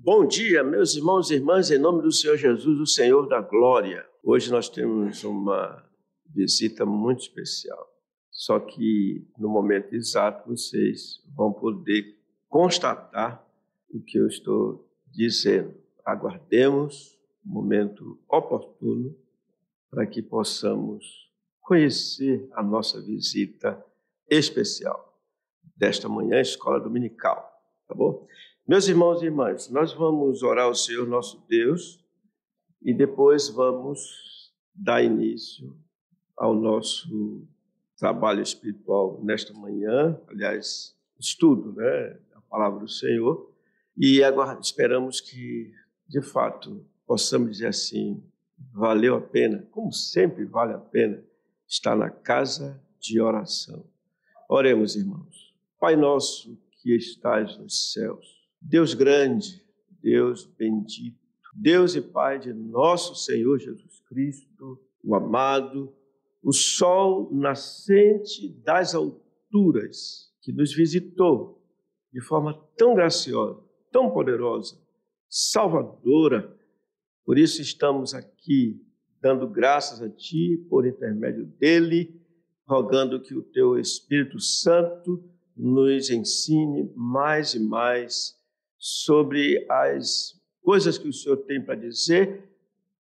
Bom dia, meus irmãos e irmãs, em nome do Senhor Jesus, o Senhor da glória. Hoje nós temos uma visita muito especial, só que no momento exato vocês vão poder constatar o que eu estou dizendo. Aguardemos o momento oportuno para que possamos conhecer a nossa visita especial desta manhã, escola dominical, tá bom? Meus irmãos e irmãs, nós vamos orar ao Senhor nosso Deus e depois vamos dar início ao nosso trabalho espiritual nesta manhã, aliás, estudo, a palavra do Senhor, e esperamos que, de fato, possamos dizer assim, valeu a pena, como sempre vale a pena, estar na casa de oração. Oremos, irmãos. Pai nosso que estás nos céus, Deus grande, Deus bendito, Deus e Pai de nosso Senhor Jesus Cristo, o amado, o sol nascente das alturas, que nos visitou de forma tão graciosa, tão poderosa, salvadora. Por isso estamos aqui dando graças a Ti por intermédio dele, rogando que o Teu Espírito Santo nos ensine mais e mais sobre as coisas que o Senhor tem para dizer,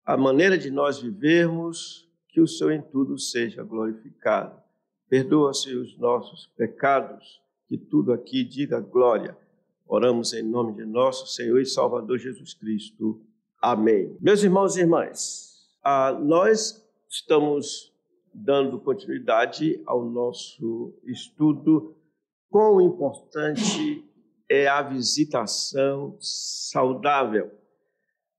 a maneira de nós vivermos, que o Senhor em tudo seja glorificado. Perdoa-se os nossos pecados, que tudo aqui diga glória. Oramos em nome de nosso Senhor e Salvador Jesus Cristo. Amém. Meus irmãos e irmãs, nós estamos dando continuidade ao nosso estudo. Quão importante é a visitação saudável.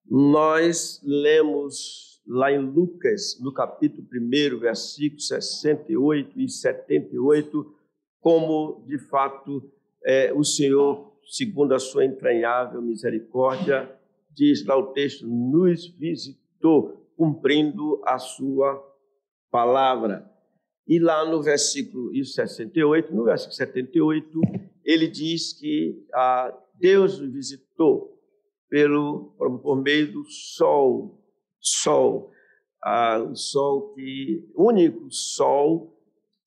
Nós lemos lá em Lucas, no capítulo 1, versículos 68 e 78, como, de fato, o Senhor, segundo a sua entranhável misericórdia, diz lá o texto, nos visitou, cumprindo a sua palavra. E lá no versículo 68, no versículo 78, ele diz que Deus o visitou por meio do sol, o sol único sol,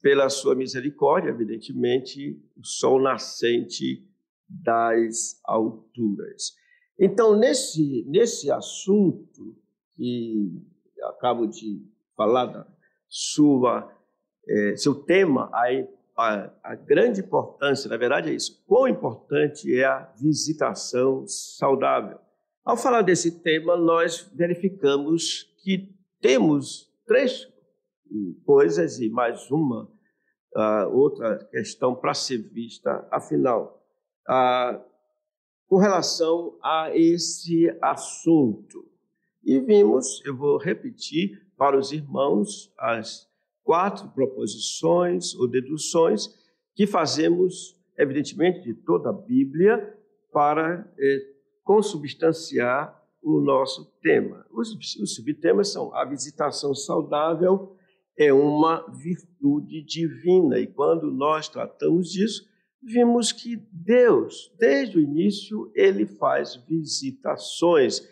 pela sua misericórdia, evidentemente, o sol nascente das alturas. Então, nesse assunto que acabo de falar da seu tema, a grande importância, na verdade é isso, quão importante é a visitação saudável. Ao falar desse tema, nós verificamos que temos 3 coisas e mais uma outra questão para ser vista, afinal, com relação a esse assunto. E vimos, eu vou repetir para os irmãos, as 4 proposições ou deduções que fazemos, evidentemente, de toda a Bíblia para consubstanciar o nosso tema. Os subtemas são: a visitação saudável é uma virtude divina, e quando nós tratamos disso, vimos que Deus, desde o início, ele faz visitações.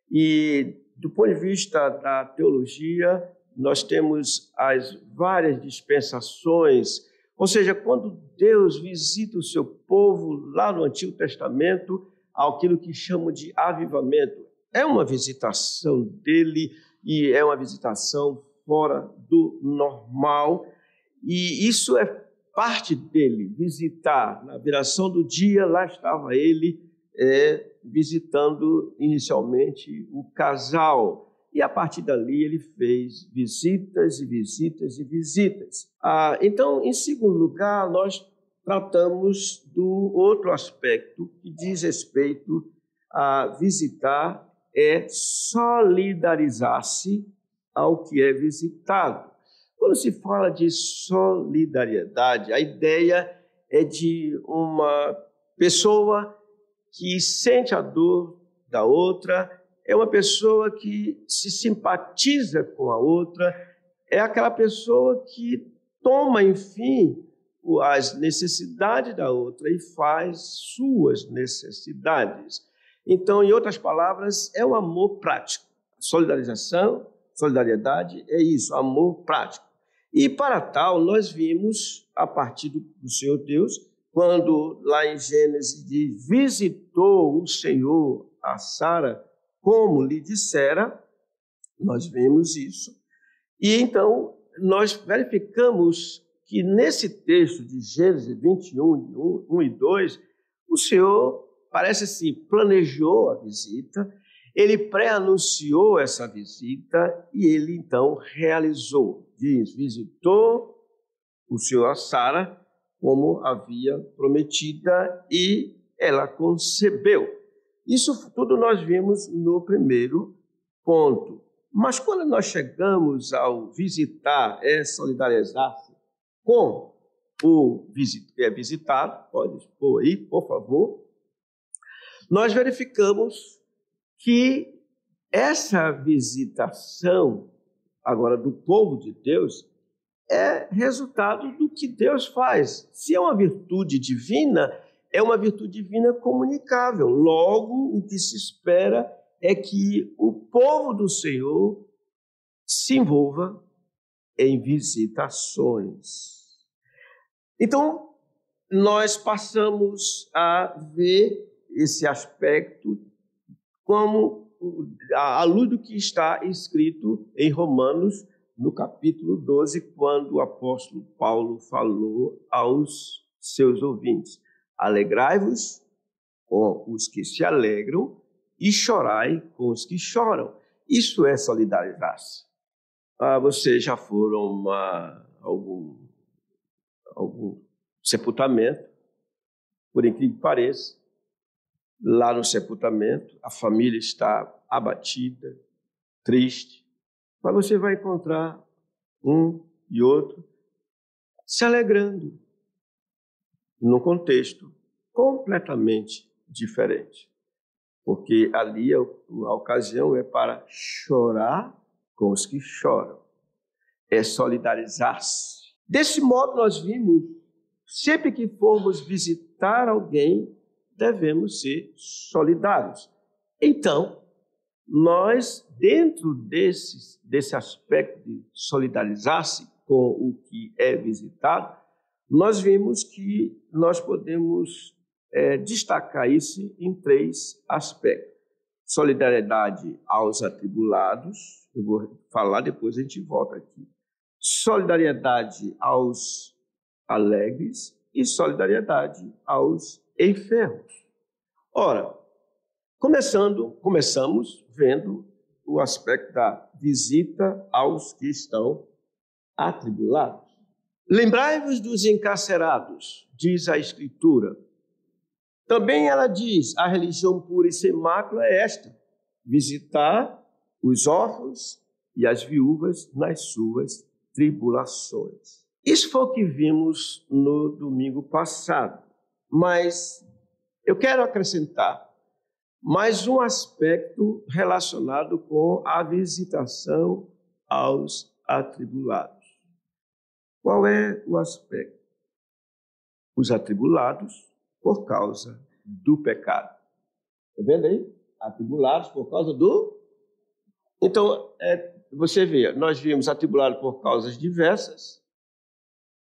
E, do ponto de vista da teologia, nós temos as várias dispensações, ou seja, quando Deus visita o seu povo lá no Antigo Testamento, aquilo que chamam de avivamento. É uma visitação dele e é uma visitação fora do normal, e isso é parte dele, visitar. Na viração do dia, lá estava ele visitando inicialmente o casal. E a partir dali ele fez visitas e visitas e visitas. Então, em segundo lugar, nós tratamos do outro aspecto que diz respeito a visitar, é solidarizar-se ao que é visitado. Quando se fala de solidariedade, a ideia é de uma pessoa que sente a dor da outra, é uma pessoa que se simpatiza com a outra, é aquela pessoa que toma, enfim, as necessidades da outra e faz suas necessidades. Então, em outras palavras, é o amor prático. Solidarização, solidariedade é isso, amor prático. E para tal, nós vimos, a partir do Senhor Deus, quando lá em Gênesis diz, visitou o Senhor a Sara, como lhe dissera, nós vimos isso. E então, nós verificamos que nesse texto de Gênesis 21, 1 e 2, o Senhor, parece assim, planejou a visita, ele pré-anunciou essa visita e ele então realizou. Diz, visitou o Senhor a Sara, como havia prometida, e ela concebeu. Isso tudo nós vimos no primeiro ponto. Mas quando nós chegamos ao visitar, solidarizar-se com o visitado, pode pôr aí, por favor, nós verificamos que essa visitação, agora do povo de Deus, é resultado do que Deus faz. Se é uma virtude divina, é uma virtude divina comunicável. Logo, o que se espera é que o povo do Senhor se envolva em visitações. Então, nós passamos a ver esse aspecto como à luz do que está escrito em Romanos, no capítulo 12, quando o apóstolo Paulo falou aos seus ouvintes: alegrai-vos com os que se alegram e chorai com os que choram. Isso é solidarizar-se. Vocês já foram a algum sepultamento, por incrível que pareça. Lá no sepultamento, a família está abatida, triste, mas você vai encontrar um e outro se alegrando, num contexto completamente diferente. Porque ali a ocasião é para chorar com os que choram, é solidarizar-se. Desse modo, nós vimos, sempre que formos visitar alguém, devemos ser solidários. Então, nós, dentro desse aspecto de solidarizar-se com o que é visitado, nós vimos que nós podemos destacar isso em 3 aspectos. Solidariedade aos atribulados, eu vou falar, depois a gente volta aqui. Solidariedade aos alegres e solidariedade aos enfermos. Ora, começamos vendo o aspecto da visita aos que estão atribulados. Lembrai-vos dos encarcerados, diz a Escritura. Também ela diz, a religião pura e sem mácula é esta: visitar os órfãos e as viúvas nas suas tribulações. Isso foi o que vimos no domingo passado, mas eu quero acrescentar mais um aspecto relacionado com a visitação aos atribulados. Qual é o aspecto? Os atribulados por causa do pecado. Está vendo aí? Atribulados por causa do... Então, você vê, nós vimos atribulados por causas diversas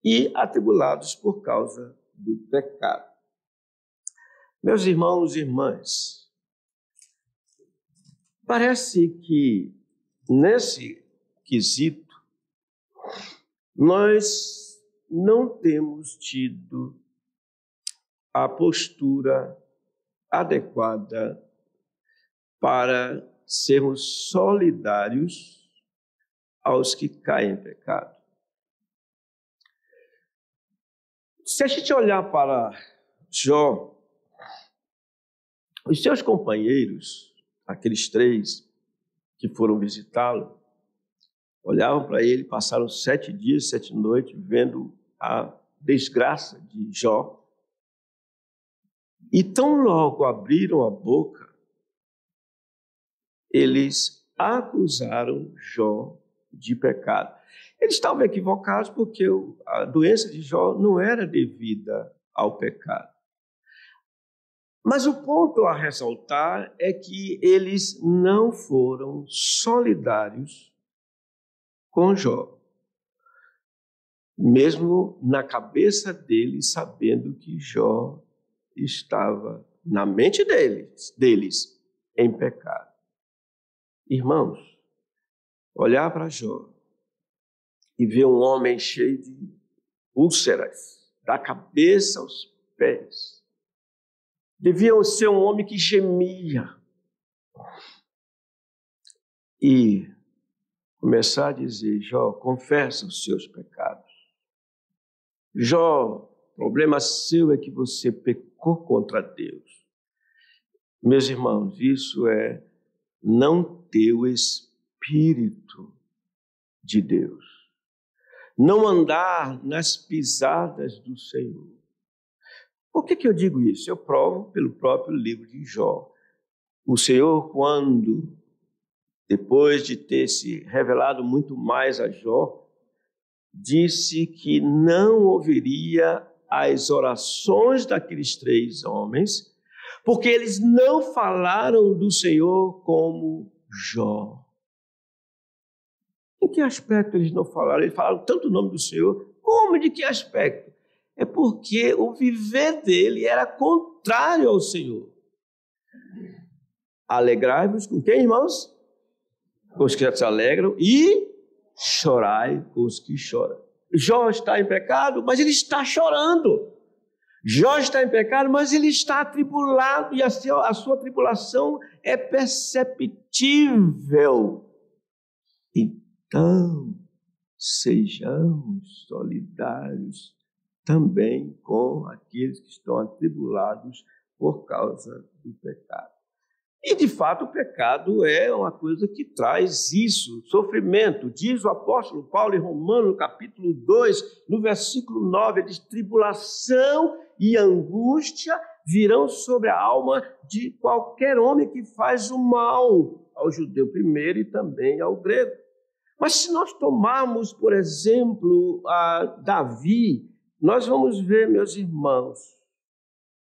e atribulados por causa do pecado. Meus irmãos e irmãs, parece que nesse quesito nós não temos tido a postura adequada para sermos solidários aos que caem em pecado. Se a gente olhar para Jó, os seus companheiros, aqueles 3 que foram visitá-lo, olhavam para ele, passaram 7 dias, 7 noites, vendo a desgraça de Jó. E tão logo abriram a boca, eles acusaram Jó de pecado. Eles estavam equivocados porque a doença de Jó não era devida ao pecado. Mas o ponto a ressaltar é que eles não foram solidários com Jó, mesmo na cabeça deles, sabendo que Jó estava na mente deles em pecado. Irmãos, olhar para Jó e ver um homem cheio de úlceras, da cabeça aos pés, devia ser um homem que gemia e começar a dizer: Jó, confessa os seus pecados. Jó, problema seu é que você pecou contra Deus. Meus irmãos, isso é não ter o Espírito de Deus, não andar nas pisadas do Senhor. Por que eu digo isso? Eu provo pelo próprio livro de Jó. O Senhor, quando, depois de ter se revelado muito mais a Jó, disse que não ouviria as orações daqueles 3 homens, porque eles não falaram do Senhor como Jó. Em que aspecto eles não falaram? Eles falaram tanto o nome do Senhor, como de que aspecto? É porque o viver dele era contrário ao Senhor. Alegrai-vos com quem, irmãos? Com os que se alegram, e chorai com os que choram. Jó está em pecado, mas ele está chorando. Jó está em pecado, mas ele está atribulado, e a sua tribulação é perceptível. Então, sejamos solidários também com aqueles que estão atribulados por causa do pecado. E, de fato, o pecado é uma coisa que traz isso, sofrimento. Diz o apóstolo Paulo em Romanos, no capítulo 2, no versículo 9, diz: tribulação e angústia virão sobre a alma de qualquer homem que faz o mal, ao judeu primeiro e também ao grego. Mas se nós tomarmos, por exemplo, a Davi, nós vamos ver, meus irmãos,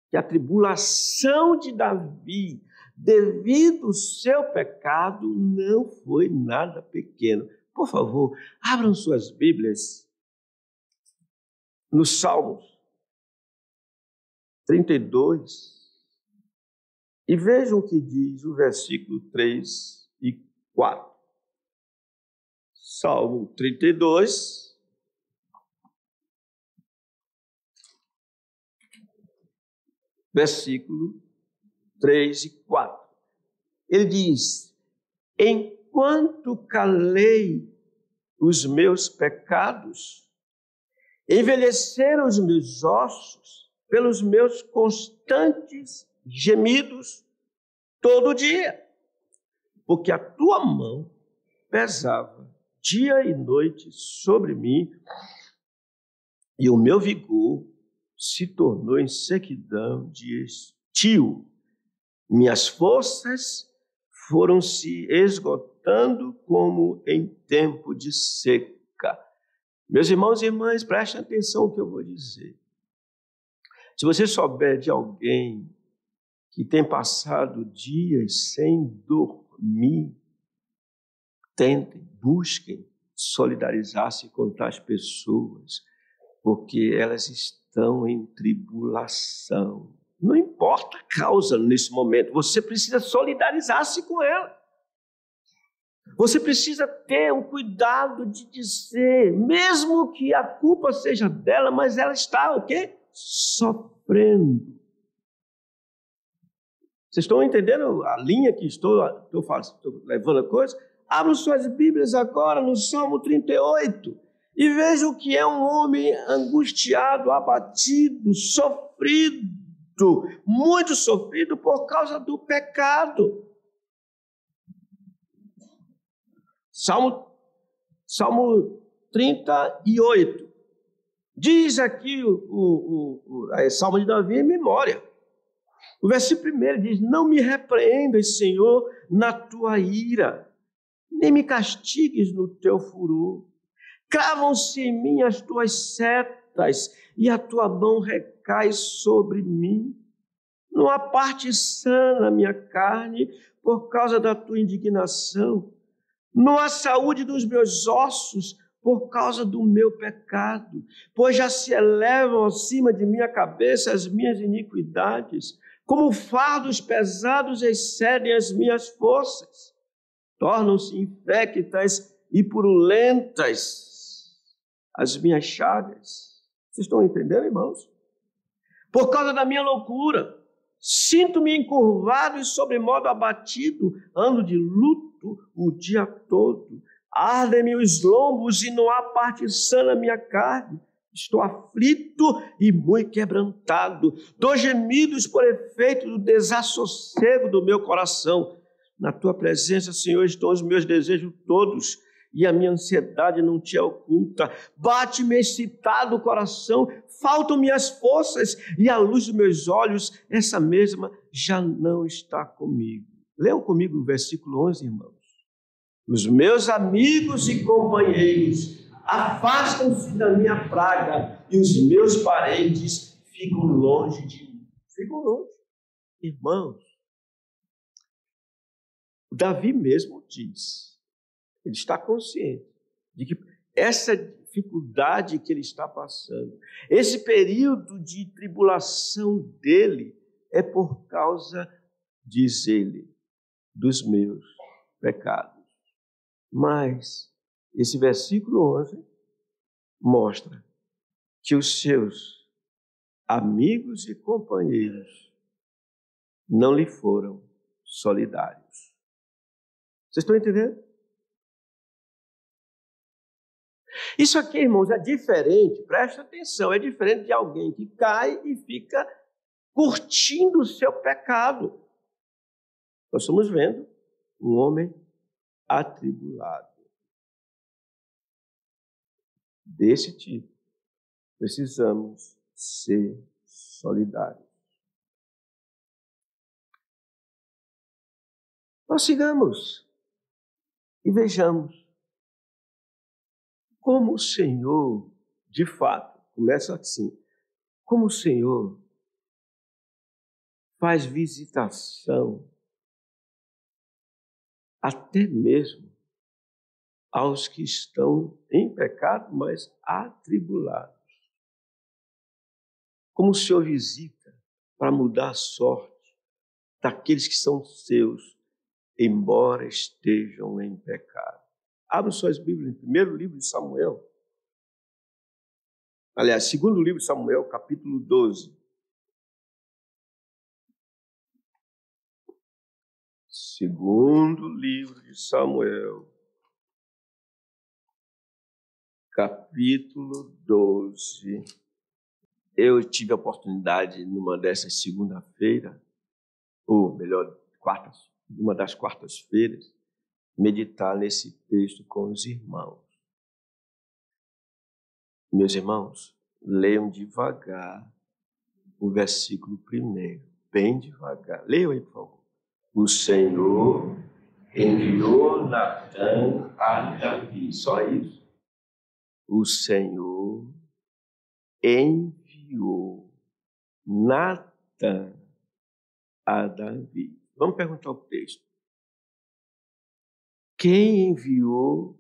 que a tribulação de Davi, devido ao seu pecado, não foi nada pequeno. Por favor, abram suas Bíblias nos Salmos 32 e vejam o que diz o versículo 3 e 4. Salmo 32, versículo 3 e 4. Ele diz: enquanto calei os meus pecados, envelheceram os meus ossos pelos meus constantes gemidos todo dia, porque a tua mão pesava dia e noite sobre mim, e o meu vigor se tornou em sequidão de estio. Minhas forças foram se esgotando como em tempo de seca. Meus irmãos e irmãs, prestem atenção no que eu vou dizer. Se você souber de alguém que tem passado dias sem dormir, tentem, busquem solidarizar-se com tais pessoas, porque elas estão em tribulação. Não importa a causa nesse momento, você precisa solidarizar-se com ela. Você precisa ter o cuidado de dizer, mesmo que a culpa seja dela, mas ela está o quê? Sofrendo. Vocês estão entendendo a linha que estou levando a coisa? Abram suas Bíblias agora no Salmo 38 e vejam o que é um homem angustiado, abatido, sofrido, muito sofrido por causa do pecado. Salmo 38. Diz aqui a Salmo de Davi em memória. O versículo 1 diz: não me repreendas, Senhor, na tua ira, nem me castigues no teu furor. Cravam-se em mim as tuas setas, e a tua mão recai sobre mim. Não há parte sã na minha carne por causa da tua indignação. Não há saúde dos meus ossos por causa do meu pecado, pois já se elevam acima de minha cabeça as minhas iniquidades, como fardos pesados excedem as minhas forças, tornam-se infectas e purulentas as minhas chagas. Vocês estão entendendo, irmãos? Por causa da minha loucura, sinto-me encurvado e sobremodo abatido, ando de luto o dia todo. Ardem-me os lombos e não há parte sã na minha carne. Estou aflito e muito quebrantado. Dou gemidos por efeito do desassossego do meu coração. Na tua presença, Senhor, estão os meus desejos todos, e a minha ansiedade não te é oculta. Bate-me excitado o coração, faltam-me as forças, e a luz dos meus olhos, essa mesma já não está comigo. Leiam comigo o versículo 11, irmãos. Os meus amigos e companheiros afastam-se da minha praga, e os meus parentes ficam longe de mim. Ficam longe. Irmãos, Davi mesmo diz, ele está consciente de que essa dificuldade que ele está passando, esse período de tribulação dele, é por causa, diz ele, dos meus pecados. Mas esse versículo 11 mostra que os seus amigos e companheiros não lhe foram solidários. Vocês estão entendendo? Isso aqui, irmãos, é diferente, presta atenção, é diferente de alguém que cai e fica curtindo o seu pecado. Nós estamos vendo um homem atribulado. Desse tipo, precisamos ser solidários. Nós sigamos e vejamos como o Senhor, de fato, começa assim, como o Senhor faz visitação até mesmo aos que estão em pecado, mas atribulados. Como o Senhor visita para mudar a sorte daqueles que são seus, embora estejam em pecado. Abra suas Bíblias, em primeiro livro de Samuel. Aliás, segundo livro de Samuel, capítulo 12. Segundo livro de Samuel, capítulo 12. Eu tive a oportunidade, numa dessas segunda-feira, ou melhor, uma das quartas-feiras, meditar nesse texto com os irmãos. Meus irmãos, leiam devagar o versículo 1, bem devagar. Leiam aí, por favor. O Senhor enviou Natã a Davi. Só isso. O Senhor enviou Natã a Davi. Vamos perguntar o texto. Quem enviou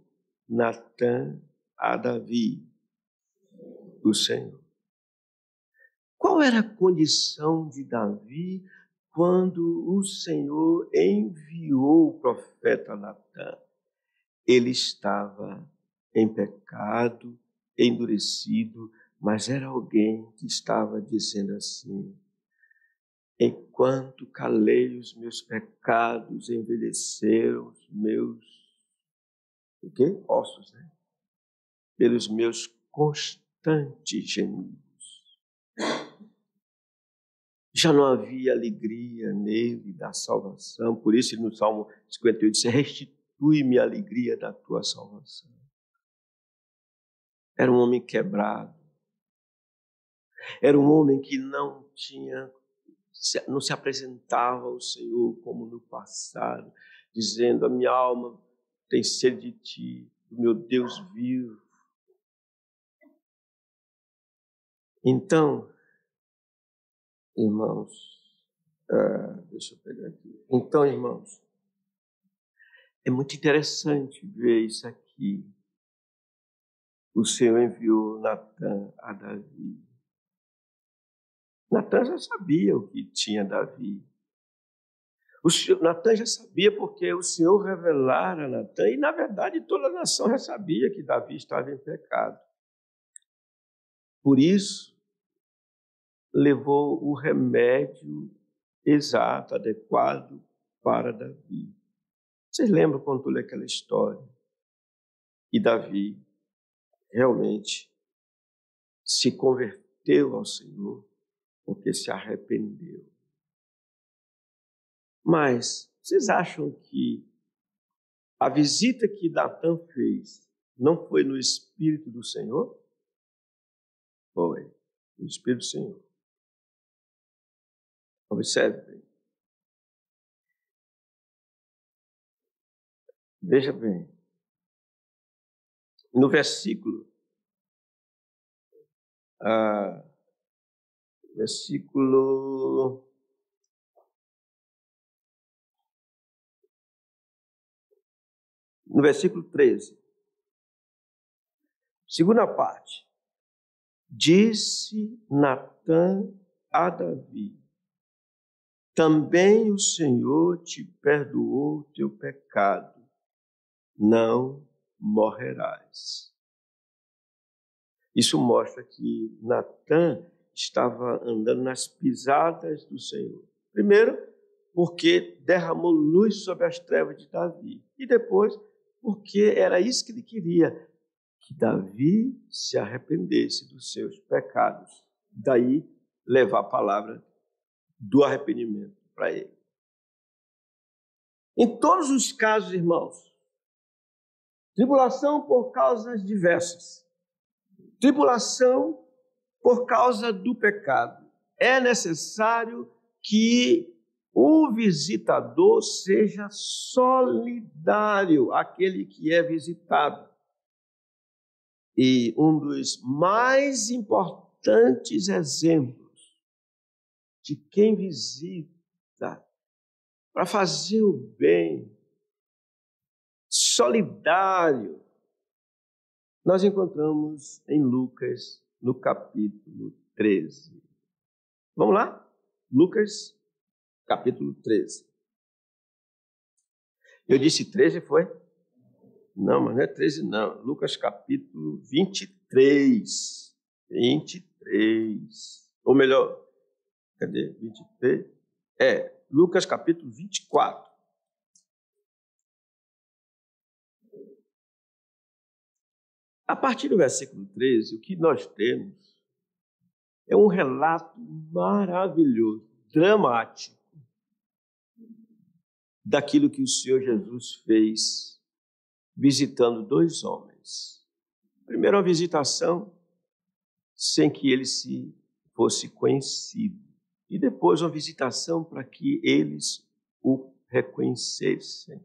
Natã a Davi? O Senhor. Qual era a condição de Davi quando o Senhor enviou o profeta Natã? Ele estava em pecado, endurecido, mas era alguém que estava dizendo assim: enquanto calei os meus pecados, envelheceram os meus ossos, né? Pelos meus constantes gemidos. Já não havia alegria nele da salvação, por isso no Salmo 58 diz: restitui-me a alegria da tua salvação. Era um homem quebrado, era um homem que não se apresentava ao Senhor como no passado, dizendo: a minha alma tem sede de ti, do meu Deus vivo. Então, irmãos, Deixa eu pegar aqui. Então, irmãos, é muito interessante ver isso aqui. O Senhor enviou Natã a Davi. Natã já sabia o que tinha Davi. Natã já sabia porque o Senhor revelara a Natã, e na verdade toda a nação já sabia que Davi estava em pecado. Por isso, levou o remédio exato, adequado para Davi. Vocês lembram quando eu li aquela história? E Davi realmente se converteu ao Senhor porque se arrependeu. Mas vocês acham que a visita que Natã fez não foi no Espírito do Senhor? Foi, no Espírito do Senhor. Observe bem. Veja bem. No versículo, no versículo 13, segunda parte, disse Natã a Davi: também o Senhor te perdoou o teu pecado, não morrerás. Isso mostra que Natã estava andando nas pisadas do Senhor. Primeiro, porque derramou luz sobre as trevas de Davi. E depois, porque era isso que ele queria, que Davi se arrependesse dos seus pecados. Daí, levar a palavra do arrependimento para ele. Em todos os casos, irmãos, tribulação por causas diversas, tribulação por causa do pecado, é necessário que o visitador seja solidário àquele que é visitado. E um dos mais importantes exemplos de quem visita para fazer o bem, solidário, nós encontramos em Lucas, no capítulo 13. Vamos lá? Lucas, capítulo 13. Eu disse 13, foi? Não, mas não é 13 não. Lucas, capítulo 23. 23. Ou melhor, cadê? 23? Lucas, capítulo 24. A partir do versículo 13, o que nós temos é um relato maravilhoso, dramático, daquilo que o Senhor Jesus fez visitando dois homens. Primeiro, uma visitação sem que ele se fosse conhecido. E depois, uma visitação para que eles o reconhecessem.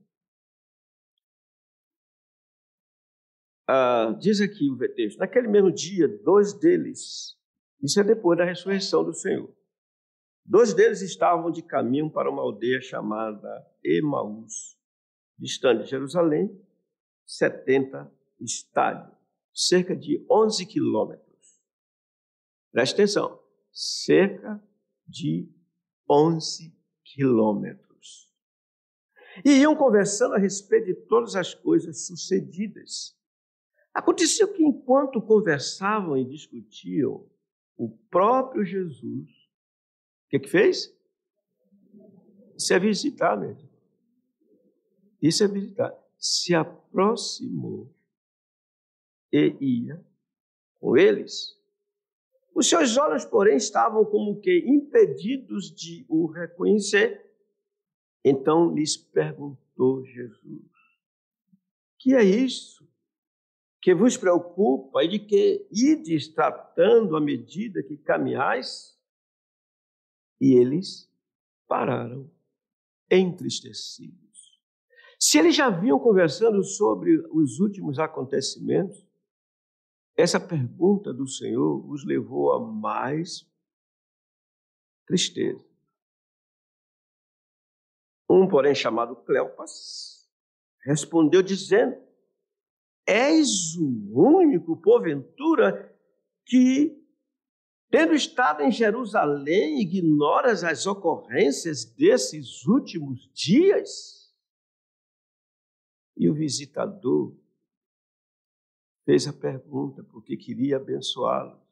Diz aqui o texto, naquele mesmo dia, dois deles, isso é depois da ressurreição do Senhor, dois deles estavam de caminho para uma aldeia chamada Emaús, distante de Jerusalém, 70 estádios, cerca de 11 quilômetros. Preste atenção, cerca de 11 quilômetros. E iam conversando a respeito de todas as coisas sucedidas. Aconteceu que, enquanto conversavam e discutiam, o próprio Jesus, o que fez? Isso é visitar mesmo. Isso é visitar. Se aproximou e ia com eles. Os seus olhos, porém, estavam como que impedidos de o reconhecer. Então lhes perguntou Jesus: que é isso que vos preocupa e de que ides tratando à medida que caminhais? E eles pararam entristecidos. Se eles já vinham conversando sobre os últimos acontecimentos, essa pergunta do Senhor os levou a mais tristeza. Um, porém, chamado Cleopas, respondeu dizendo: és o único, porventura, que, tendo estado em Jerusalém, ignoras as ocorrências desses últimos dias? E o visitador fez a pergunta porque queria abençoá-los.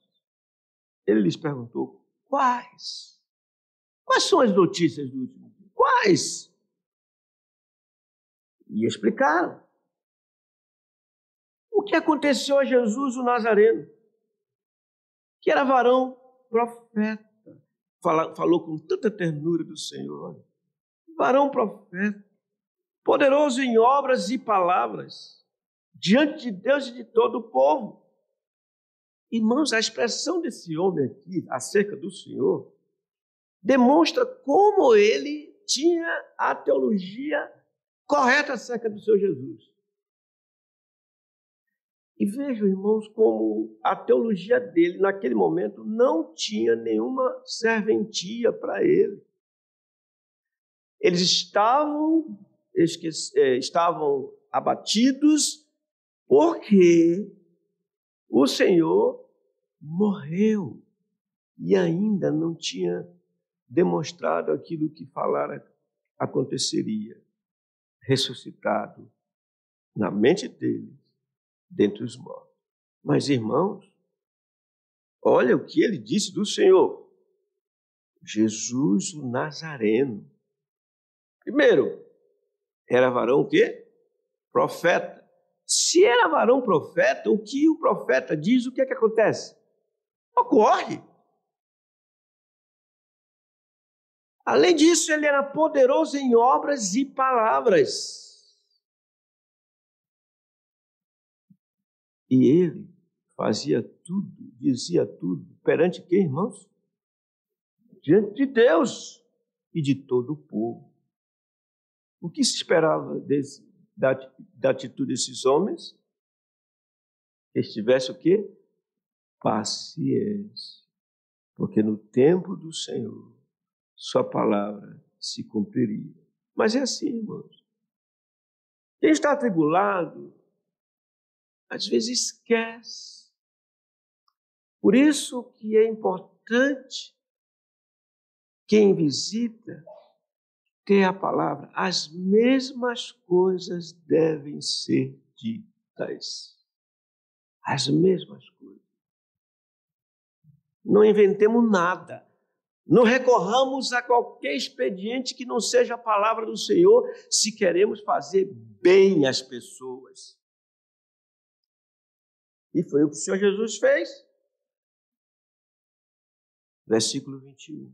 Ele lhes perguntou: quais? Quais são as notícias do último dia? Quais? E explicaram. O que aconteceu a Jesus, o Nazareno, que era varão profeta. Falou com tanta ternura do Senhor. Varão profeta, poderoso em obras e palavras, diante de Deus e de todo o povo. Irmãos, a expressão desse homem aqui, acerca do Senhor, demonstra como ele tinha a teologia correta acerca do Senhor Jesus. E vejam, irmãos, como a teologia dele, naquele momento, não tinha nenhuma serventia para ele. Eles estavam abatidos porque o Senhor morreu e ainda não tinha demonstrado aquilo que falara aconteceria, ressuscitado na mente deles, dentre os mortos. Mas, irmãos, olha o que ele disse do Senhor. Jesus, o Nazareno. Primeiro, era varão o quê? Profeta. Se era varão profeta, o que o profeta diz, o que é que acontece? Ocorre. Além disso, ele era poderoso em obras e palavras. E ele fazia tudo, dizia tudo, perante quem, irmãos? Diante de Deus e de todo o povo. O que se esperava da atitude desses homens? Que estivesse o quê? Paciência. Porque no tempo do Senhor, sua palavra se cumpriria. Mas é assim, irmãos. Quem está atribulado, às vezes esquece. Por isso que é importante quem visita ter a palavra. As mesmas coisas devem ser ditas. As mesmas coisas. Não inventemos nada. Não recorramos a qualquer expediente que não seja a palavra do Senhor se queremos fazer bem às pessoas. E foi o que o Senhor Jesus fez. Versículo 21.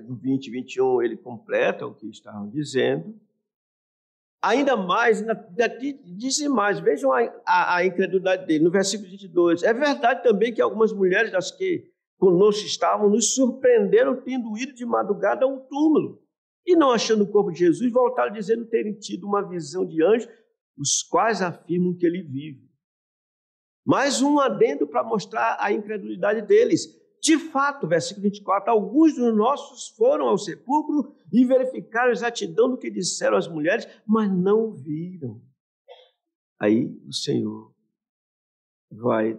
No 20 e 21, ele completa o que estavam dizendo. Ainda mais, dizem mais, vejam a incredulidade dele. No versículo 22, é verdade também que algumas mulheres das que conosco estavam nos surpreenderam tendo ido de madrugada ao túmulo. E não achando o corpo de Jesus, voltaram dizendo terem tido uma visão de anjos, os quais afirmam que ele vive. Mais um adendo para mostrar a incredulidade deles. De fato, versículo 24, alguns dos nossos foram ao sepulcro e verificaram a exatidão do que disseram as mulheres, mas não viram. Aí o Senhor vai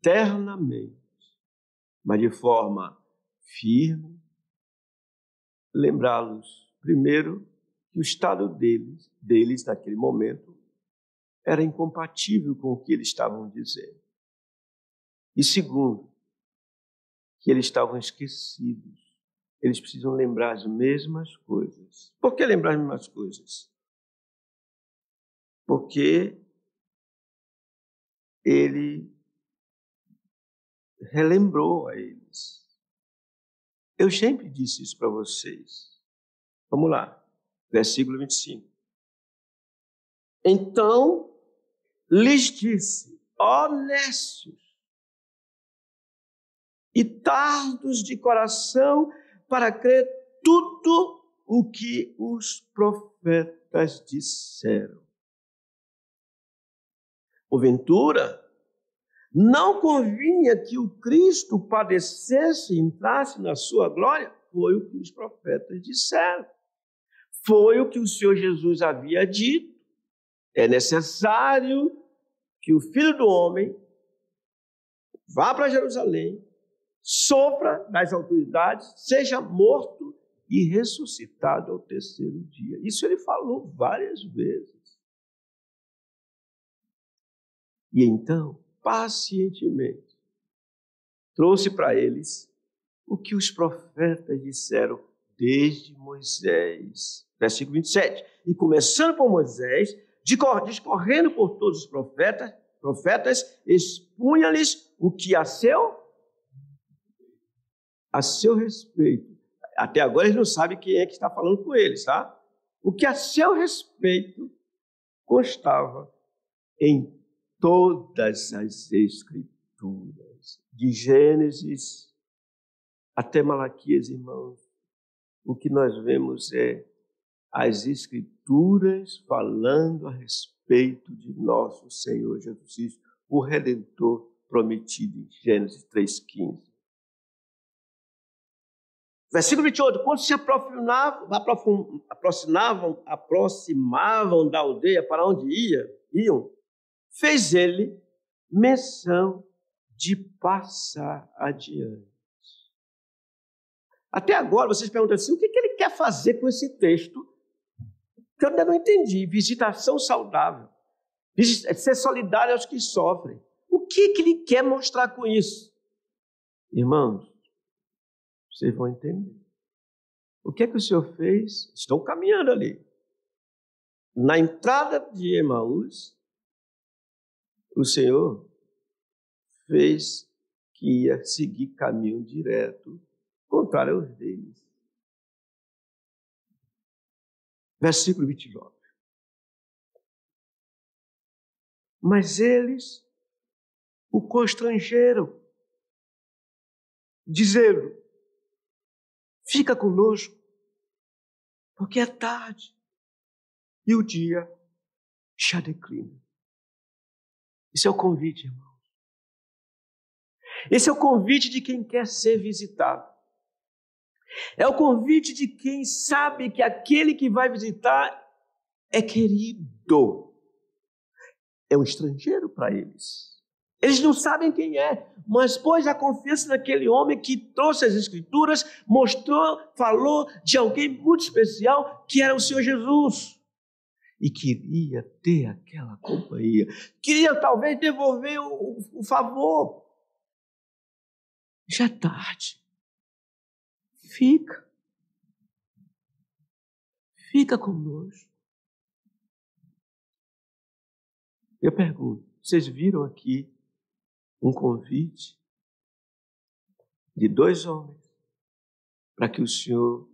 ternamente, mas de forma firme, lembrá-los, primeiro, que o estado deles naquele momento era incompatível com o que eles estavam dizendo. E segundo, que eles estavam esquecidos. Eles precisam lembrar as mesmas coisas. Por que lembrar as mesmas coisas? Porque ele relembrou a eles. Eu sempre disse isso para vocês. Vamos lá, versículo 25. Então lhes disse: ó nécios, e tardos de coração para crer tudo o que os profetas disseram. Porventura, não convinha que o Cristo padecesse e entrasse na sua glória? foi o que os profetas disseram. Foi o que o Senhor Jesus havia dito. É necessário que o Filho do Homem vá para Jerusalém, sofra das autoridades, seja morto e ressuscitado ao terceiro dia. Isso ele falou várias vezes. E então, pacientemente, trouxe para eles o que os profetas disseram desde Moisés. Versículo 27. E começando por Moisés, discorrendo por todos os profetas, expunha-lhes o que a seu respeito. Até agora eles não sabem quem é que está falando com eles, tá? O que a seu respeito constava em todas as Escrituras, de Gênesis até Malaquias, irmãos. O que nós vemos é as Escrituras falando a respeito de nosso Senhor Jesus Cristo, o Redentor prometido em Gênesis 3,15. Versículo 28, quando se aproximavam da aldeia para onde iam, fez ele menção de passar adiante. Até agora, vocês perguntam assim, o que ele quer fazer com esse texto? Que eu ainda não entendi. Visitação saudável. Ser solidário aos que sofrem. O que ele quer mostrar com isso? Irmãos, vocês vão entender. O que o Senhor fez? Estão caminhando ali. Na entrada de Emaús, o Senhor fez que ia seguir caminho direto, contrário aos deles. Versículo 29. Mas eles o constrangeram, dizendo: fica conosco, porque é tarde e o dia já declina. Esse é o convite, irmão. Esse é o convite de quem quer ser visitado. É o convite de quem sabe que aquele que vai visitar é querido. É um estrangeiro para eles. Eles não sabem quem é, mas pôs a confiança naquele homem que trouxe as Escrituras, falou de alguém muito especial, que era o Senhor Jesus. E queria ter aquela companhia. Queria talvez devolver o favor. Já é tarde. Fica conosco. Eu pergunto, vocês viram aqui um convite de 2 homens para que o Senhor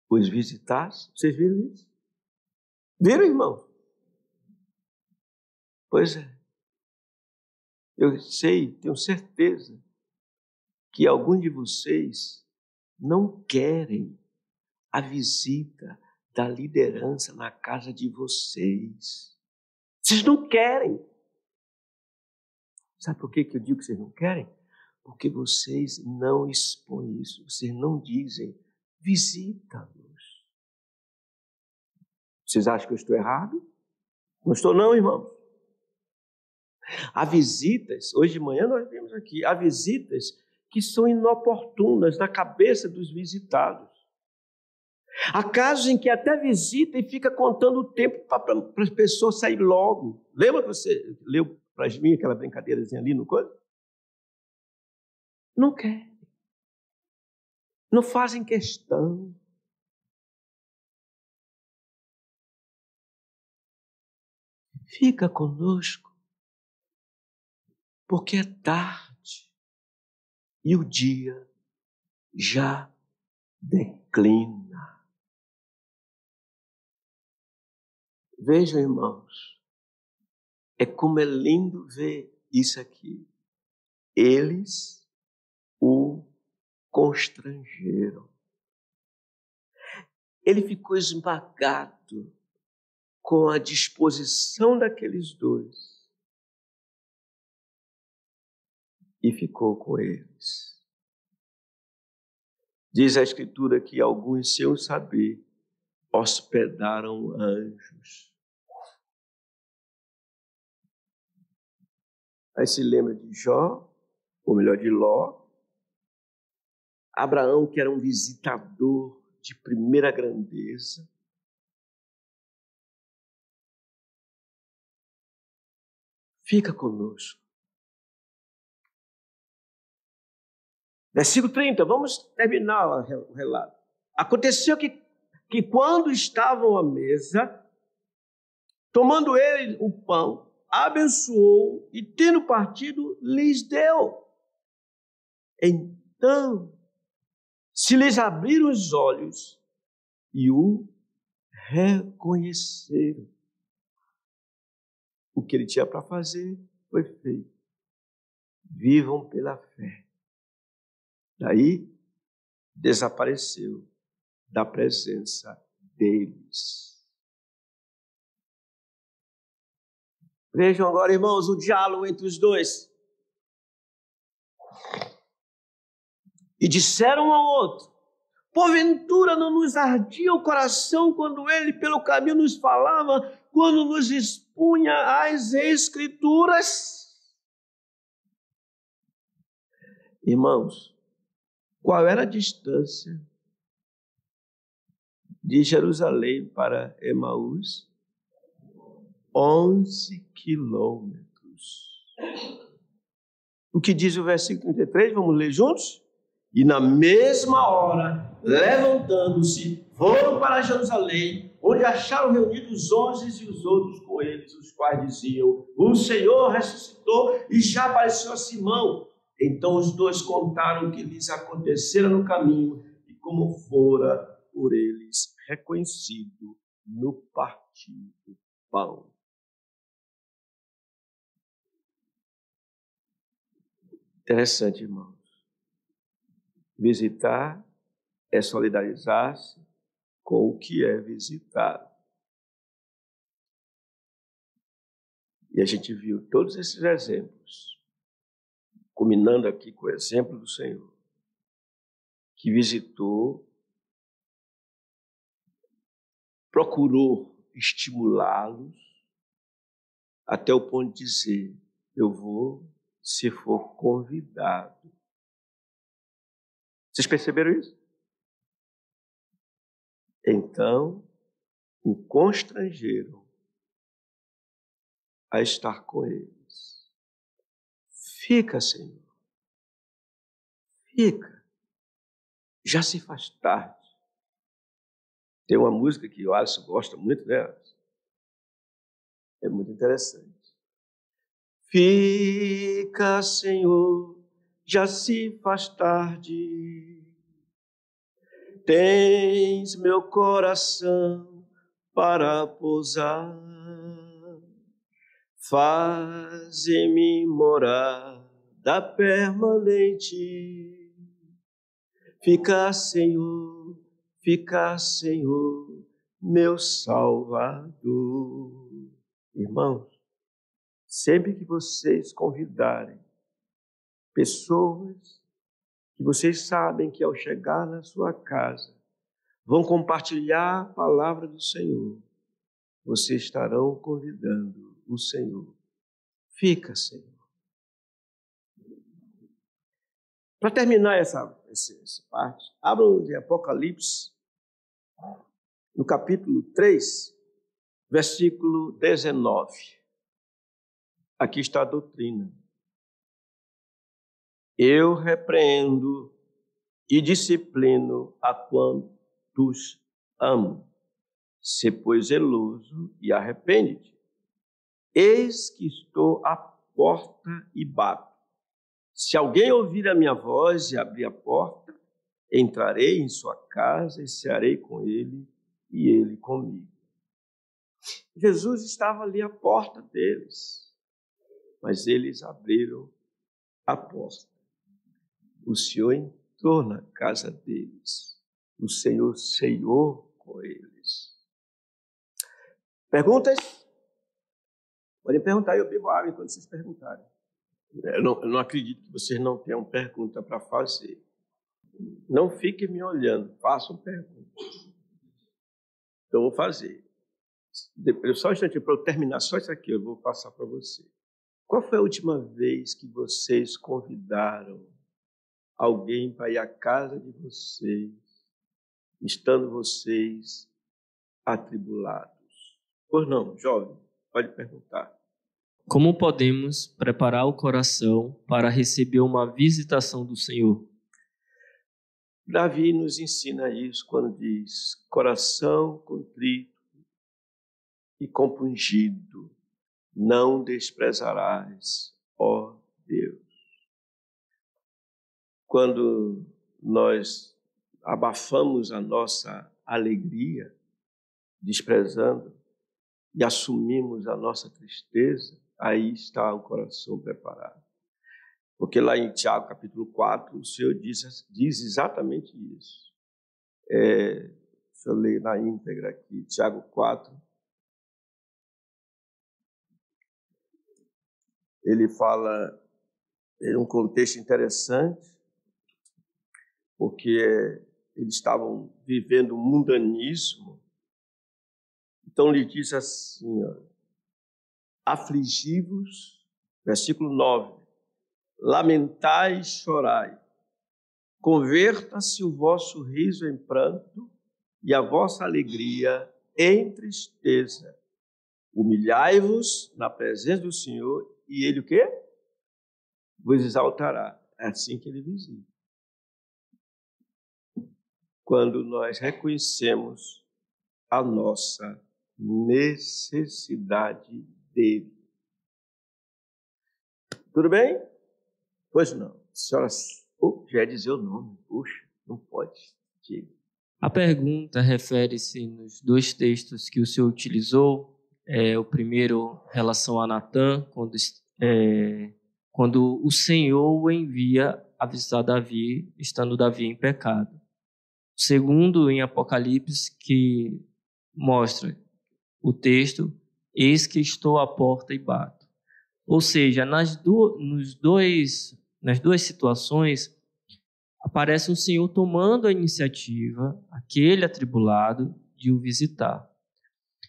os visitasse? Vocês viram isso? Viram, irmão? Pois é. Eu sei, tenho certeza que alguns de vocês não querem a visita da liderança na casa de vocês. Vocês não querem. Sabe por que eu digo que vocês não querem? Porque vocês não expõem isso. Vocês não dizem, visita-nos. Vocês acham que eu estou errado? Não estou não, irmãos. Há visitas, hoje de manhã nós vimos aqui, há visitas que são inoportunas na cabeça dos visitados. Há casos em que até visita e fica contando o tempo para as pessoas saírem logo. Lembra que você leu para mim aquela brincadeirazinha ali no coisa? Não querem. Não fazem questão. Fica conosco, porque é tarde e o dia já declina. Vejam, irmãos, é como é lindo ver isso aqui. Eles o constrangeram. Ele ficou esmagado com a disposição daqueles 2 e ficou com eles. Diz a Escritura que alguns, sem o saber, hospedaram anjos. Aí se lembra de Jó, ou melhor, de Ló. Abraão, que era um visitador de primeira grandeza. Fica conosco. Versículo 30, vamos terminar o relato. Aconteceu que quando estavam à mesa, tomando ele o pão, abençoou e, tendo partido, lhes deu. Então, se lhes abriram os olhos e o reconheceram. O que ele tinha para fazer foi feito. Vivam pela fé. Daí, desapareceu da presença deles. Vejam agora, irmãos, o diálogo entre os dois. E disseram um ao outro: porventura não nos ardia o coração quando ele pelo caminho nos falava, quando nos expunha as Escrituras? Irmãos, qual era a distância de Jerusalém para Emaús? 11 quilômetros. O que diz o versículo 33? Vamos ler juntos? E na mesma hora, levantando-se, foram para Jerusalém, onde acharam reunidos os 11 e os outros com eles, os quais diziam: o Senhor ressuscitou e já apareceu a Simão. Então os dois contaram o que lhes acontecera no caminho e como fora por eles reconhecido no partir do pão. Interessante, irmãos. Visitar é solidarizar-se com o que é visitado. E a gente viu todos esses exemplos, culminando aqui com o exemplo do Senhor, que visitou, procurou estimulá-los até o ponto de dizer: eu vou se for convidado. Vocês perceberam isso? Então, o constrangeram a estar com eles. Fica, Senhor. Fica. Já se faz tarde. Tem uma música que o Alisson gosta muito, né? É muito interessante. Fica, Senhor, já se faz tarde. Tens meu coração para pousar. Faze-me morada permanente. Fica, Senhor, meu Salvador. Irmãos, sempre que vocês convidarem pessoas que vocês sabem que ao chegar na sua casa vão compartilhar a palavra do Senhor, vocês estarão convidando o Senhor. Fica, Senhor. Para terminar essa parte, abram de Apocalipse, no capítulo 3, versículo 19. Aqui está a doutrina. Eu repreendo e disciplino a quantos amo. Se, pois, zeloso e arrepende-te. Eis que estou à porta e bato. Se alguém ouvir a minha voz e abrir a porta, entrarei em sua casa e cearei com ele e ele comigo. Jesus estava ali à porta deles, mas eles abriram a porta. O Senhor entrou na casa deles. O Senhor ceiou com eles. Perguntas? Podem perguntar, eu bebo água enquanto vocês perguntarem. Eu não acredito que vocês não tenham pergunta para fazer. Não fique me olhando, façam perguntas. Então, eu vou fazer. Só um instantinho, para eu terminar só isso aqui, eu vou passar para você. Qual foi a última vez que vocês convidaram alguém para ir à casa de vocês, estando vocês atribulados? Pois não, jovem, pode perguntar. Como podemos preparar o coração para receber uma visitação do Senhor? Davi nos ensina isso quando diz: coração contrito e compungido, não desprezarás, ó Deus. Quando nós abafamos a nossa alegria, desprezando, e assumimos a nossa tristeza, aí está o coração preparado. Porque lá em Tiago, capítulo 4, o Senhor diz exatamente isso. Deixa eu ler na íntegra aqui, Tiago 4. Ele fala em um contexto interessante, porque eles estavam vivendo um mundanismo. Então, ele diz assim, afligi-vos, versículo 9, lamentai e chorai, converta-se o vosso riso em pranto e a vossa alegria em tristeza. Humilhai-vos na presença do Senhor e Ele o quê? Vos exaltará. É assim que Ele visita. Quando nós reconhecemos a nossa necessidade dele. Tudo bem? Pois não. A senhora já ia dizer o nome. Puxa, não pode. Diga. A pergunta refere-se nos dois textos que o senhor utilizou. O primeiro, em relação a Natã, quando o Senhor o envia a visitar Davi, estando Davi em pecado. O segundo, em Apocalipse, que mostra o texto, eis que estou à porta e bato. Ou seja, nas duas situações, aparece um Senhor tomando a iniciativa, aquele atribulado, de o visitar.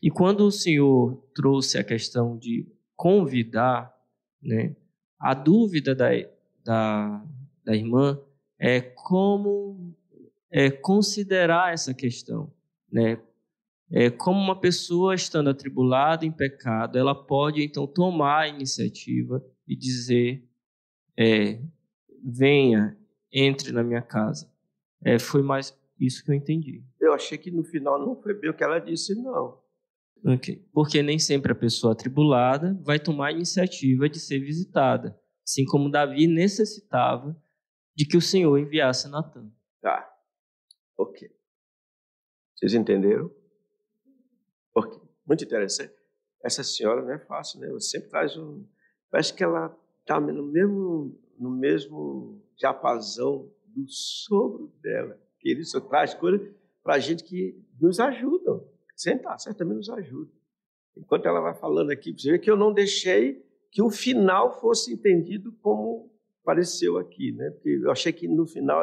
E quando o Senhor trouxe a questão de convidar, né, a dúvida da irmã é como considerar essa questão, né? Como uma pessoa estando atribulada em pecado, ela pode então tomar a iniciativa e dizer, venha, entre na minha casa. Foi mais isso que eu entendi. Eu achei que no final não foi bem o que ela disse, não. Okay. Porque nem sempre a pessoa atribulada vai tomar a iniciativa de ser visitada, assim como Davi necessitava de que o Senhor enviasse Natã. Tá, ok. Vocês entenderam? Ok, muito interessante. Essa senhora não é fácil, né? Ela sempre traz parece que ela está no mesmo diapasão do sogro dela. Que ele só traz coisas para a gente que nos ajudam. Sentar, certamente nos ajuda. Enquanto ela vai falando aqui, você vê que eu não deixei que o final fosse entendido como pareceu aqui, né? Porque eu achei que no final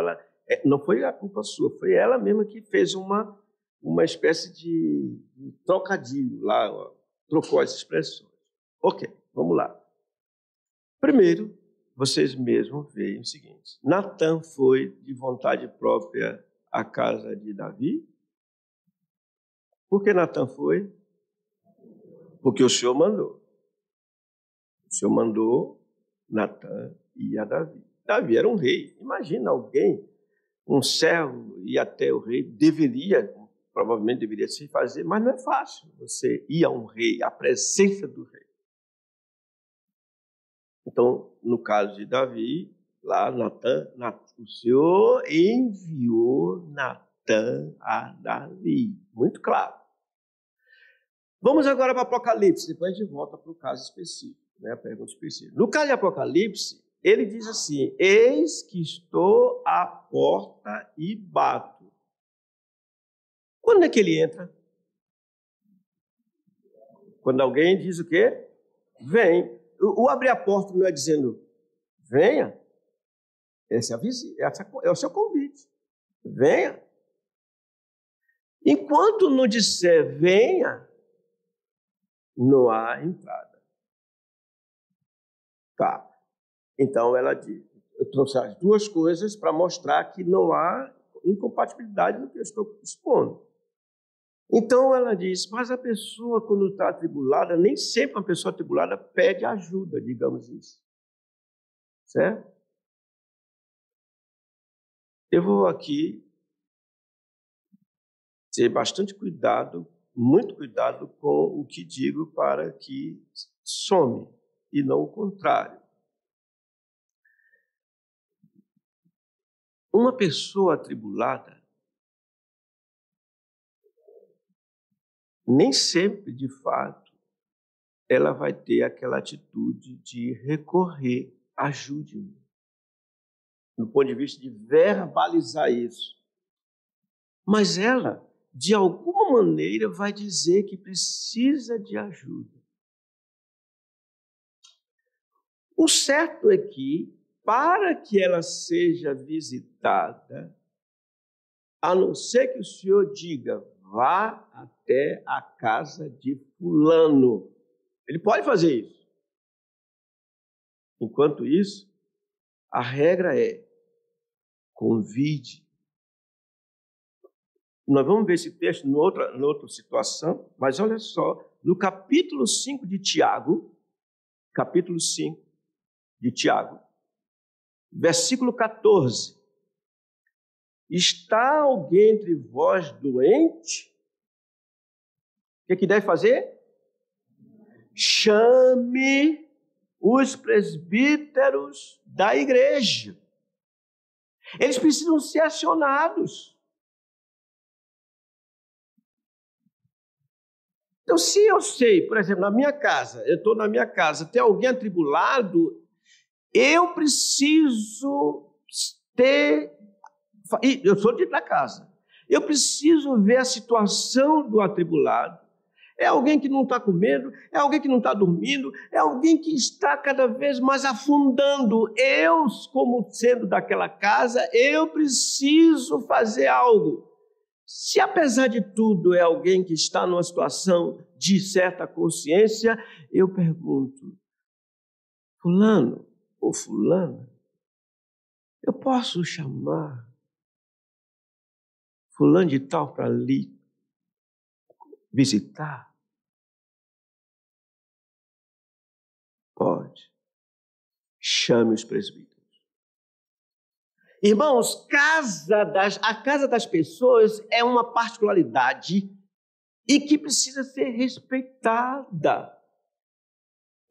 não foi a culpa sua, foi ela mesma que fez uma espécie de trocadilho lá, trocou as expressões. Ok, vamos lá. Primeiro, vocês mesmos veem o seguinte: Natã foi de vontade própria à casa de Davi. Por que Natã foi? Porque o Senhor mandou. O Senhor mandou Natã ir a Davi. Davi era um rei. Imagina alguém, um servo, ir até o rei. Provavelmente deveria se fazer, mas não é fácil você ir a um rei, à presença do rei. Então, no caso de Davi, lá Natã, o Senhor enviou Natã a Davi. Muito claro. Vamos agora para Apocalipse, depois a gente volta para o caso específico, né, a pergunta específica. No caso de Apocalipse, ele diz assim: eis que estou à porta e bato. Quando é que ele entra? Quando alguém diz o quê? Vem. O abrir a porta não é dizendo, venha. Esse é o seu convite. venha. Enquanto não disser venha, não há entrada. Tá. Então ela diz, eu trouxe as duas coisas para mostrar que não há incompatibilidade no que eu estou expondo. Então ela diz, mas a pessoa quando está atribulada, nem sempre uma pessoa atribulada pede ajuda, digamos isso. Certo? Eu vou aqui ter bastante cuidado, muito cuidado com o que digo para que some, e não o contrário. Uma pessoa atribulada nem sempre, de fato, ela vai ter aquela atitude de recorrer, ajude-me. Do ponto de vista de verbalizar isso. Mas ela, de alguma maneira, vai dizer que precisa de ajuda. O certo é que, para que ela seja visitada, a não ser que o Senhor diga, vá até a casa de fulano. Ele pode fazer isso. Enquanto isso, a regra é, convide. Nós vamos ver esse texto em outra situação, mas olha só, no capítulo 5 de Tiago, versículo 14, está alguém entre vós doente? O que deve fazer? Chame os presbíteros da igreja. Eles precisam ser acionados. Então, se eu sei, por exemplo, eu estou na minha casa, tem alguém atribulado, eu preciso eu sou dentro da casa, eu preciso ver a situação do atribulado. É alguém que não está comendo, é alguém que não está dormindo, é alguém que está cada vez mais afundando. Eu, como sendo daquela casa, eu preciso fazer algo. Se, apesar de tudo, é alguém que está numa situação de certa consciência, eu pergunto, fulano ou fulana, eu posso chamar fulano de tal para ali visitar? Pode. Chame os presbíteros. Irmãos, a casa das pessoas é uma particularidade e que precisa ser respeitada.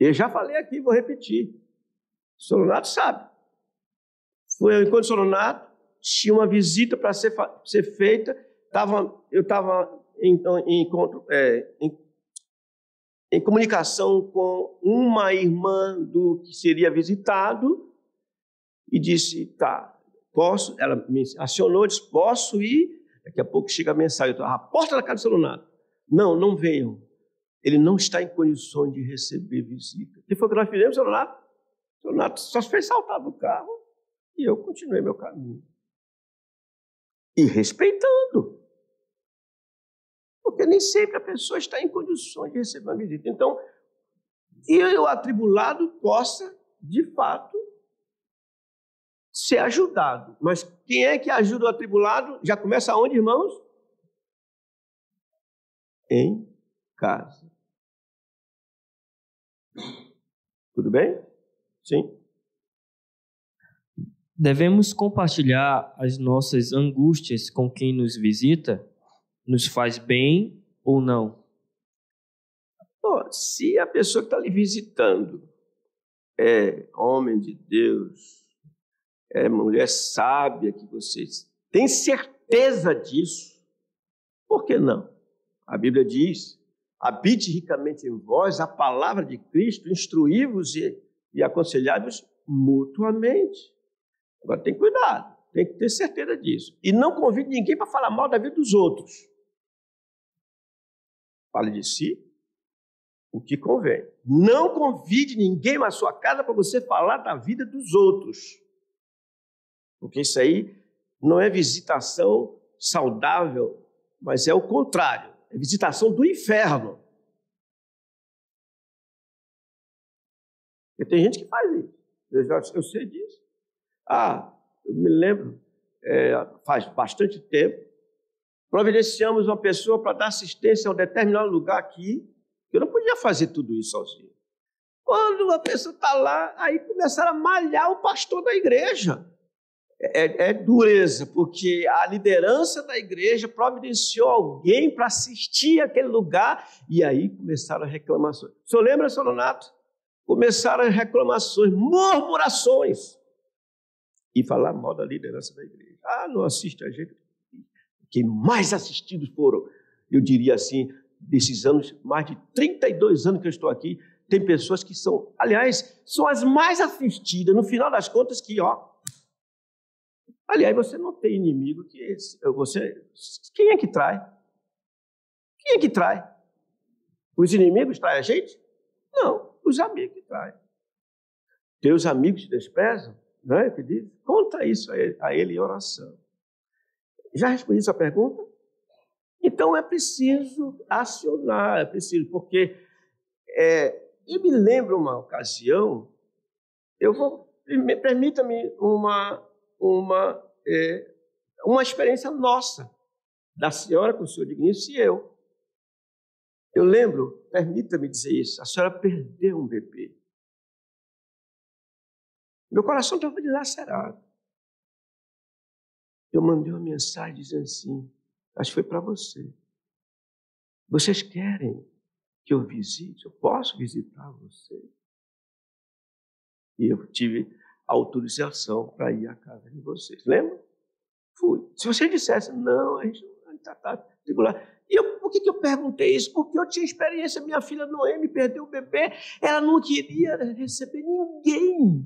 Eu já falei aqui, vou repetir. O Solonato sabe. Foi ao encontro do Solonato, tinha uma visita para ser feita, eu estava em comunicação com uma irmã do que seria visitado e disse, tá, posso? Ela me acionou, disse, posso ir? Daqui a pouco chega a mensagem, eu estou à porta da casa do Solonato. Não venham. Ele não está em condições de receber visita. O que foi que nós fizemos, Solonato? O Solonato só fez saltar do carro e eu continuei meu caminho. E respeitando. Porque nem sempre a pessoa está em condições de receber uma visita. Então, que o atribulado possa, de fato, ser ajudado. Mas quem é que ajuda o atribulado? Já começa aonde, irmãos? Em casa. Tudo bem? Sim. Devemos compartilhar as nossas angústias com quem nos visita? Nos faz bem ou não? Se a pessoa que está lhe visitando é homem de Deus, é mulher sábia, que vocês têm certeza disso, por que não? A Bíblia diz, habite ricamente em vós a palavra de Cristo, instruí-vos e aconselhai-vos mutuamente. Agora tem cuidado, tem que ter certeza disso. E não convide ninguém para falar mal da vida dos outros. Fale de si o que convém. Não convide ninguém na sua casa para você falar da vida dos outros. Porque isso aí não é visitação saudável, mas é o contrário. É visitação do inferno. E tem gente que faz isso. Eu sei disso. Eu me lembro, faz bastante tempo, providenciamos uma pessoa para dar assistência a um determinado lugar aqui. Eu não podia fazer tudo isso sozinho. Quando a pessoa está lá, aí começaram a malhar o pastor da igreja. É dureza, porque a liderança da igreja providenciou alguém para assistir aquele lugar, e aí começaram as reclamações. O senhor lembra, senhor Nonato? Começaram as reclamações, murmurações, e falar mal da liderança da igreja. Não assiste a gente. Quem mais assistidos foram, eu diria assim, desses anos, mais de 32 anos que eu estou aqui, tem pessoas que são, aliás, são as mais assistidas, no final das contas, aliás, você não tem inimigo que esse. Quem é que trai? Quem é que trai? Os inimigos traem a gente? Não, os amigos que traem. Teus amigos te desprezam, não é que diz? Conta isso a ele em oração. Já respondi essa pergunta? Então é preciso acionar, porque eu me lembro uma ocasião, permita-me uma experiência nossa, da senhora com o senhor Dignício e eu. Eu lembro, permita-me dizer isso, a senhora perdeu um bebê. Meu coração estava dilacerado. Eu mandei uma mensagem dizendo assim, acho que foi para você. Vocês querem que eu visite? Eu posso visitar você? E eu tive autorização para ir à casa de vocês. Lembra? Fui. Se você dissesse, não, a gente está tribulado. Por que eu perguntei isso? Porque eu tinha experiência, minha filha Noemi perdeu o bebê, ela não queria receber ninguém.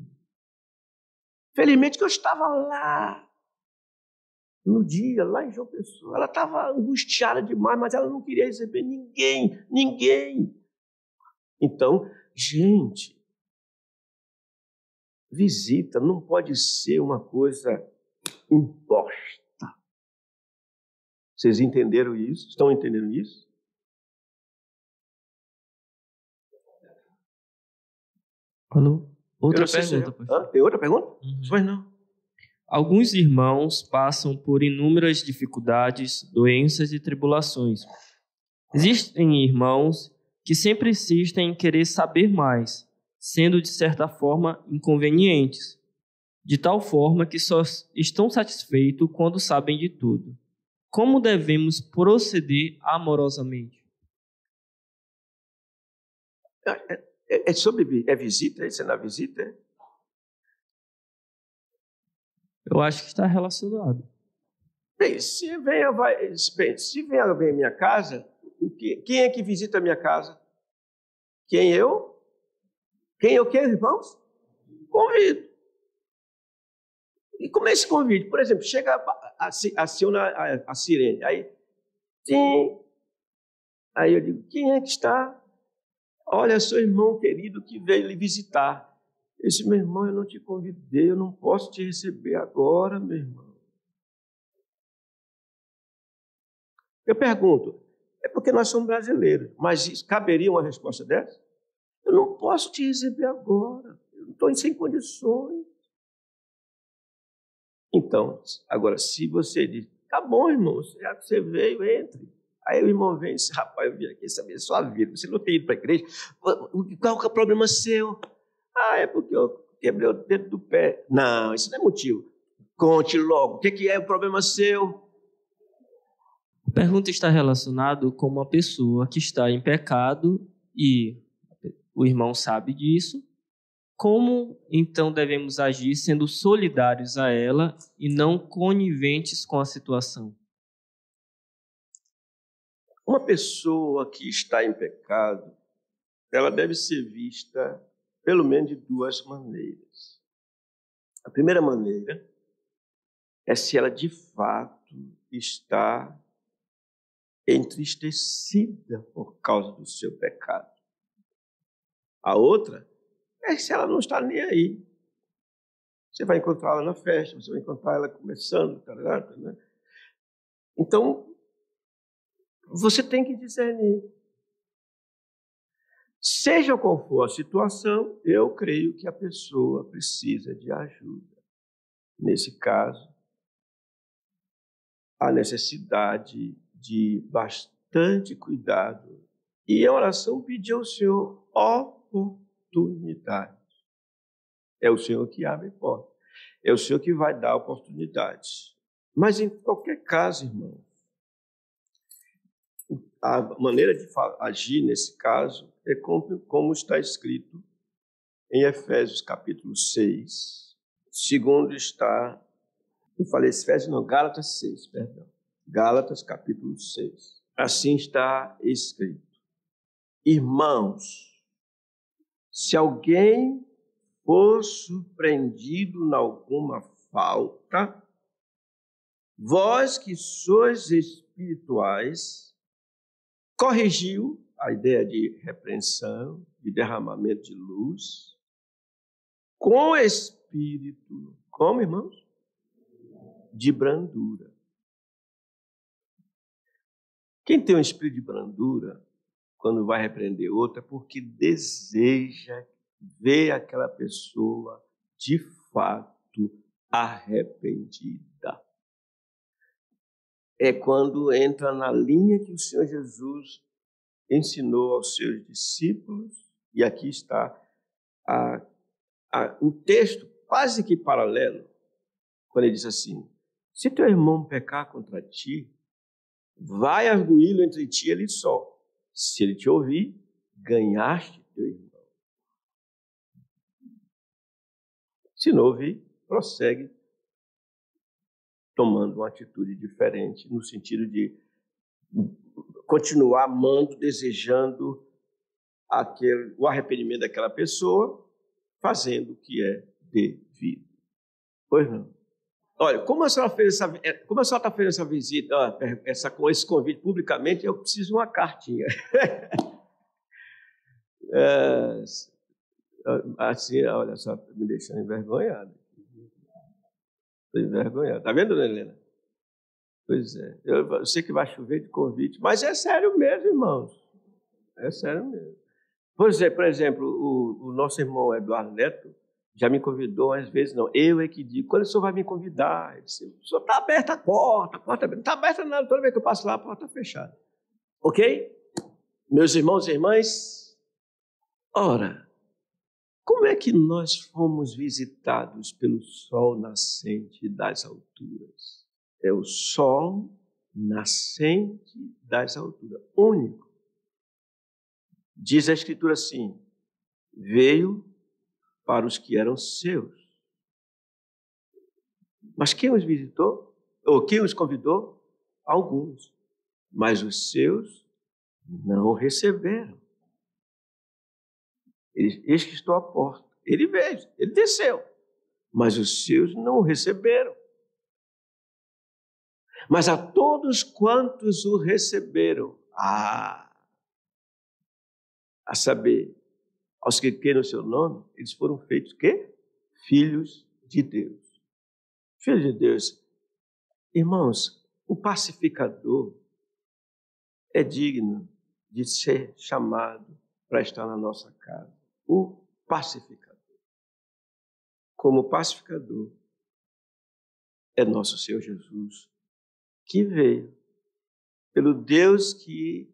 Felizmente que eu estava lá, no dia, lá em João Pessoa. Ela estava angustiada demais, mas ela não queria receber ninguém. Então, gente, visita não pode ser uma coisa imposta. Vocês entenderam isso? Estão entendendo isso? Outra pergunta. Tem outra pergunta? Pois não. Alguns irmãos passam por inúmeras dificuldades, doenças e tribulações. Existem irmãos que sempre insistem em querer saber mais, sendo de certa forma inconvenientes, de tal forma que só estão satisfeitos quando sabem de tudo. Como devemos proceder amorosamente? É visita? Isso é na visita? Eu acho que está relacionado. Bem, se vem alguém à minha casa, quem é que visita a minha casa? Quem eu? Quem eu quero, irmãos? Convido. E como é esse convite? Por exemplo, chega aciona a sirene. Aí, sim. Aí eu digo, quem é que está? Olha, seu irmão querido que veio lhe visitar. Esse meu irmão, eu não te convidei, eu não posso te receber agora, meu irmão. Eu pergunto, é porque nós somos brasileiros, mas caberia uma resposta dessa? Eu não posso te receber agora, eu não estou sem condições. Então, agora, se você diz, tá bom, irmão, já que você veio, entre. Aí o irmão vem e diz, rapaz, eu vim aqui saber sua vida, você não tem ido para a igreja, qual que é o problema seu? É porque eu quebrei o dedo do pé. Não, isso não é motivo. Conte logo, o que é o problema seu? A pergunta está relacionada com uma pessoa que está em pecado e o irmão sabe disso. Como, então, devemos agir sendo solidários a ela e não coniventes com a situação? Uma pessoa que está em pecado, ela deve ser vista pelo menos de duas maneiras. A primeira maneira é se ela de fato está entristecida por causa do seu pecado. A outra é se ela não está nem aí. Você vai encontrá-la na festa, você vai encontrar ela conversando, né? Então, você tem que discernir. Seja qual for a situação, eu creio que a pessoa precisa de ajuda. Nesse caso, há necessidade de bastante cuidado. E a oração pediu ao Senhor oportunidade. É o Senhor que abre porta. É o Senhor que vai dar oportunidades. Mas em qualquer caso, irmão, a maneira de agir nesse caso é como está escrito em Efésios capítulo 6, segundo está, eu falei Efésios não, Gálatas 6, perdão. Gálatas capítulo 6. Assim está escrito: irmãos, se alguém for surpreendido em alguma falta, vós que sois espirituais, corrigiu, a ideia de repreensão, de derramamento de luz, com espírito, como, irmãos? De brandura. Quem tem um espírito de brandura, quando vai repreender outra, é porque deseja ver aquela pessoa de fato arrependida. É quando entra na linha que o Senhor Jesus ensinou aos seus discípulos, e aqui está um texto quase que paralelo, quando ele diz assim: se teu irmão pecar contra ti, vai arguí-lo entre ti e ele só. Se ele te ouvir, ganhaste teu irmão. Se não ouvir, prossegue tomando uma atitude diferente, no sentido de continuar amando, desejando o arrependimento daquela pessoa, fazendo o que é devido. Pois não. Olha, como a senhora está fazendo essa visita, com esse convite publicamente, eu preciso de uma cartinha. Assim, olha só, me deixando envergonhado. Estou envergonhado. Está vendo, dona Helena? Pois é. Eu sei que vai chover de convite, mas é sério mesmo, irmãos. É sério mesmo. Por exemplo, o nosso irmão Eduardo Neto já me convidou às vezes, não. Eu é que digo, quando o senhor vai me convidar? Ele disse, o senhor está aberta a porta aberta. Não está aberta nada, toda vez que eu passo lá, a porta está fechada. Ok? Meus irmãos e irmãs, ora, como é que nós fomos visitados pelo sol nascente das alturas? É o sol nascente das alturas, único. Diz a Escritura assim: veio para os que eram seus. Mas quem os visitou? Ou quem os convidou? Alguns. Mas os seus não receberam. Eis que estou à porta. Ele veio, ele desceu. Mas os seus não o receberam. Mas a todos quantos o receberam, a saber, aos que creem no seu nome, eles foram feitos quê? Filhos de Deus. Filhos de Deus. Irmãos, o pacificador é digno de ser chamado para estar na nossa casa. O pacificador. Como pacificador é nosso Senhor Jesus, que veio pelo Deus que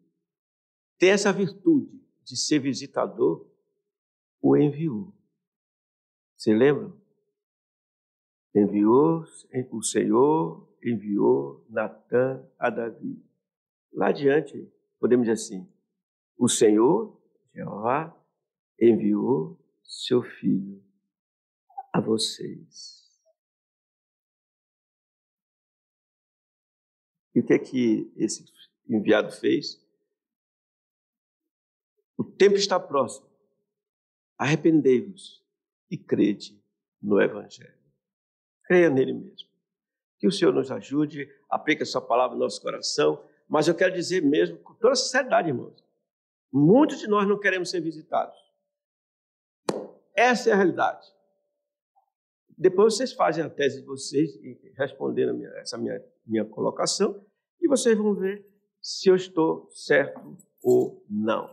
tem essa virtude de ser visitador, o enviou. Você lembra? O Senhor enviou Natã a Davi. Lá adiante, podemos dizer assim: o Senhor, Jeová, enviou seu filho a vocês. E o que é que esse enviado fez? O tempo está próximo. Arrependei-vos e crede no Evangelho. Creia nele mesmo. Que o Senhor nos ajude, aplique a sua palavra no nosso coração. Mas eu quero dizer mesmo, com toda sinceridade, irmãos, muitos de nós não queremos ser visitados. Essa é a realidade. Depois vocês fazem a tese de vocês, respondendo essa minha colocação, e vocês vão ver se eu estou certo ou não.